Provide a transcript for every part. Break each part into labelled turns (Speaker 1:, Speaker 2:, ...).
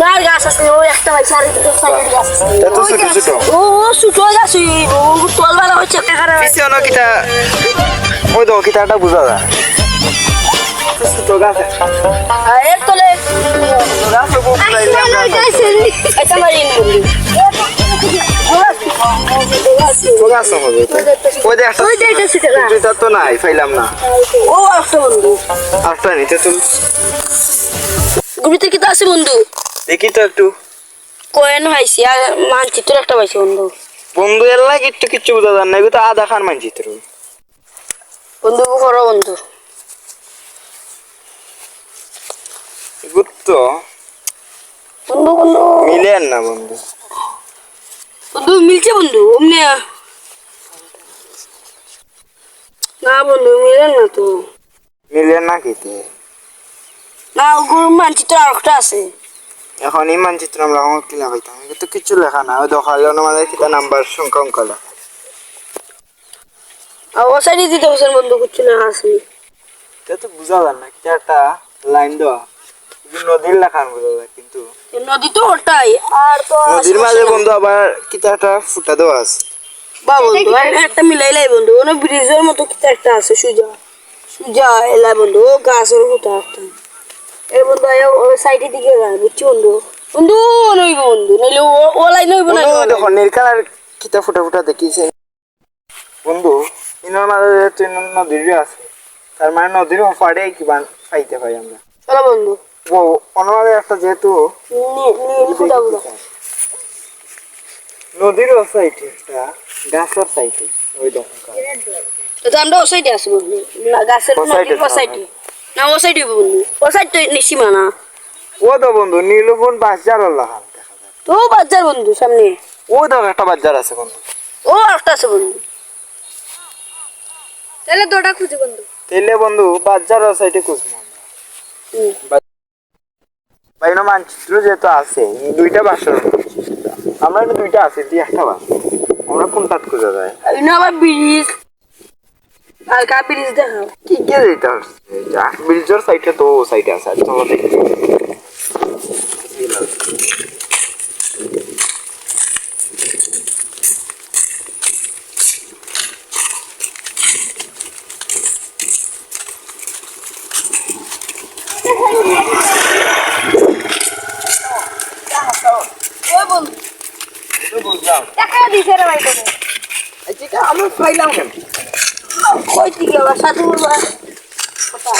Speaker 1: না গাছ আছে ও একটা ভাই সারি তো সাইডের গাছ আছে
Speaker 2: এত ছোট ছোট
Speaker 1: ও ছোট গাছ ও তলবার হচ্ছে টাকা
Speaker 2: পিছে অন্য কিটা ওই তো কিটাটা বুঝা যায় ছোট গাছ
Speaker 1: এর তলে
Speaker 2: গাছ খুব প্রাইলে আমরা
Speaker 1: এটা মারি বন্ধু
Speaker 2: ছোট গাছ হবে ওই দেখ
Speaker 1: ওই দেখতেছি
Speaker 2: এটা তো নাই পাইলাম না
Speaker 1: ও একটা বন্ধু
Speaker 2: আটটা নিতে তুমি
Speaker 1: গ্রুপে কি আছে বন্ধু
Speaker 2: দেখি তো একটু
Speaker 1: কোয়েন হইছে আর মানচিত্র একটা পাইছে বন্ধু
Speaker 2: বন্ধু এর লাগে একটু কিচ্ছু বুঝা যায় না এগুলো তো আধা খান মানচিত্র
Speaker 1: বন্ধু করো বন্ধু
Speaker 2: এগুলো তো
Speaker 1: বন্ধু বন্ধু
Speaker 2: মিলে না বন্ধু
Speaker 1: বন্ধু মিলছে বন্ধু অমনি না বন্ধু মিলে না তো
Speaker 2: মিলে না কিতে
Speaker 1: না গুরু মানচিত্র আর একটা আছে
Speaker 2: এখন এই মানচিত্র আমরা আমার কি লাগাইতাম এগুলো তো কিছু লেখা না ওই দেখালে আমাদের কিতা নাম্বার সংখ্যা অঙ্ক লেখা
Speaker 1: আর ও সাইডে দিতে বসেন বন্ধু কিছু না আসে
Speaker 2: এটা তো বুঝা যায় না কি একটা লাইন দেওয়া নদীর লেখা বোঝা যায় কিন্তু
Speaker 1: নদী তো ওটাই আর তো
Speaker 2: নদীর মাঝে বন্ধু আবার কিতা একটা ফুটা দেওয়া আছে
Speaker 1: বা বন্ধু একটা মিলাইলাই বন্ধু ওনা ব্রিজের মতো কিছু একটা আছে সুজা সুজা এলাই বন্ধু ও গাছের মতো একটা এই বন্ধু ওই সাইডের দিকে যায় বুঝছি বন্ধু বন্ধু নইব বন্ধু নইলে ও লাইন নইব না
Speaker 2: দেখো নীল কালার কিতা ফুটা ফুটা দেখিছে বন্ধু ইনার মাঝে নদীর আছে তার মানে নদীর ফাড়ে কি পাইতে পাই আমরা
Speaker 1: চলো বন্ধু
Speaker 2: ও অন্যভাবে একটা যেহেতু
Speaker 1: নীল ফুটা ফুটা
Speaker 2: নদীর সাইডে একটা গাছের সাইডে ওই দেখো
Speaker 1: তো আমরা ও সাইডে আছি বন্ধু না গাছের
Speaker 2: ও সাইডে
Speaker 1: ও সাইডে না ও সাইডে বন্ধু ও সাইড তো নিসিমা না
Speaker 2: ও তো বন্ধু নীলফোন বাজার লাগান দেখা যায়
Speaker 1: তো বাজার বন্ধু সামনে
Speaker 2: ও দেখো একটা বাজার আছে বন্ধু
Speaker 1: ও একটা আছে বন্ধু তাহলে দুটো খুঁজে বন্ধু
Speaker 2: তেলে বন্ধু বাজার সাইডে খুঁজবো আমরা বাইনো মানচিত্র যেহেতু আছে দুইটা বাসর আমরা দুইটা আছে তুই একটা বাস আমরা কোনটা খুঁজে যায়
Speaker 1: না আবার ব্রিজ আর কা ব্রিজ দেখাও
Speaker 2: কি কে যেটা ব্রিজের সাইডে তো সাইডে আছে তো দেখি
Speaker 1: ও বন্ধু
Speaker 2: তো বুঝলাম
Speaker 1: টাকা দিছে রে ভাই তোকে
Speaker 2: আচ্ছা আমরা পাইলাম কেন
Speaker 1: কই থেকে আবার সাথে বলবা কথা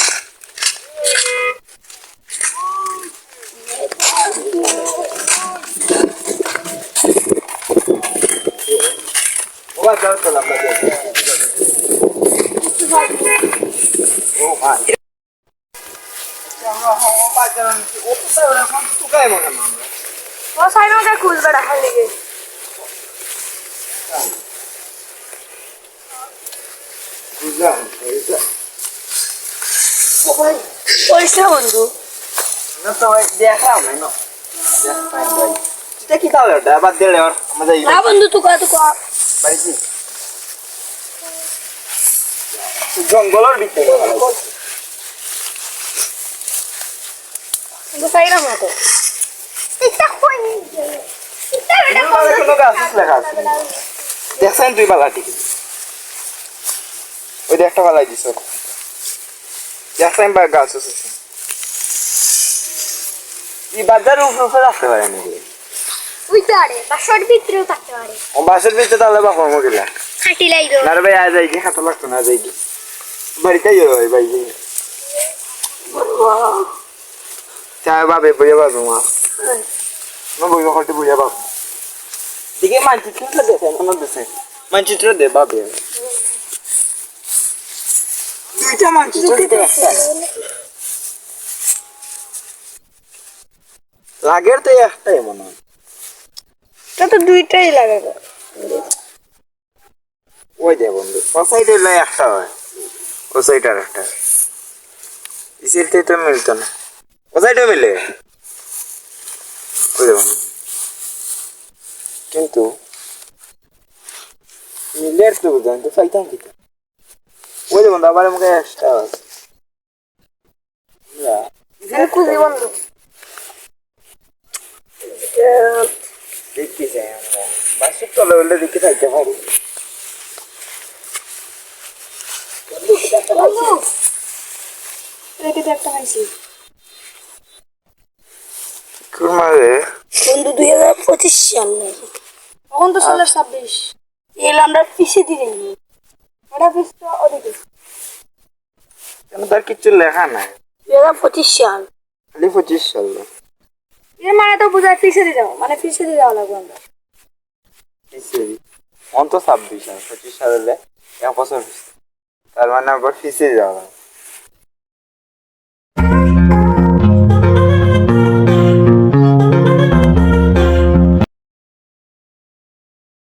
Speaker 2: ও বাজার চলাম ও ভাই আমরা বাজার ও তো এখন টুকাই মনে আমরা
Speaker 1: ও সাইডে খুঁজবে রাখা লেগে
Speaker 2: বুঝলাম
Speaker 1: পয়সা বন্ধু
Speaker 2: না তো দেখা হবে না এটা কি তাহলে ওটা বাদ দিলে আর আমাদের
Speaker 1: না বন্ধু তুকা তুকা
Speaker 2: বাড়িতে জঙ্গলের ভিতরে
Speaker 1: কিন্তু সাইডে মতো এটা কই
Speaker 2: কোনো গাছ লেখা আছে দেখছেন তুই বালাটি ওই যে একটা বালাই দিছ দেখছেন বা গাছ আছে এই বাজার উপরে আসতে পারে নাকি
Speaker 1: বুঝতে পারে বাসার ভিতরেও থাকতে পারে
Speaker 2: ও বাসের ভিতরে তাহলে বা কর্ম গেলা
Speaker 1: খাটি লাইলো
Speaker 2: না রে ভাই আয় যাই কি খাতা লাগতো না যাই কি বাড়িতে যাই ভাই ভাই চা বাবে বইয়া বাবু মা না বইয়া করতে বইয়া বাবু দিকে মানচিত্র দেখেন আমার দেশে মানচিত্র দে বাবে দুইটা মানচিত্র দিতে একটা লাগের তো একটাই মনে হয়
Speaker 1: এটা তো দুইটাই লাগাবে
Speaker 2: ওই যে বন্ধু ও সাইডে একটা হয় ও সাইডে আর একটা ইসিলতে তো মিলতো না ও সাইডে মিলে ওই বন্ধু কিন্তু মিলের তো বুঝলাম তো ফাইতাম কি ওই যে বন্ধু আবার আমাকে একটা আছে
Speaker 1: খুঁজি বন্ধু
Speaker 2: বলে বলে দেখে থাকতে পারি।
Speaker 1: বন্ধু রেখে একটা খাইছি
Speaker 2: কুমারে
Speaker 1: বন্ধু 2025 সাল এখন তো সালের 26 এল আমরা পিছিয়ে দিয়ে ওটা পিস তো ওদিকে
Speaker 2: কেন তার কিছু লেখা নাই
Speaker 1: 2025 সাল
Speaker 2: খালি 25 সাল
Speaker 1: এর মানে তো বুঝায় পিছিয়ে দিয়ে যাও মানে পিছিয়ে দিয়ে যাওয়া লাগবে আমরা
Speaker 2: পিছিয়ে অন্ত 26 আর 25 সালে এক বছর তার মানে আবার পিছিয়ে যাওয়া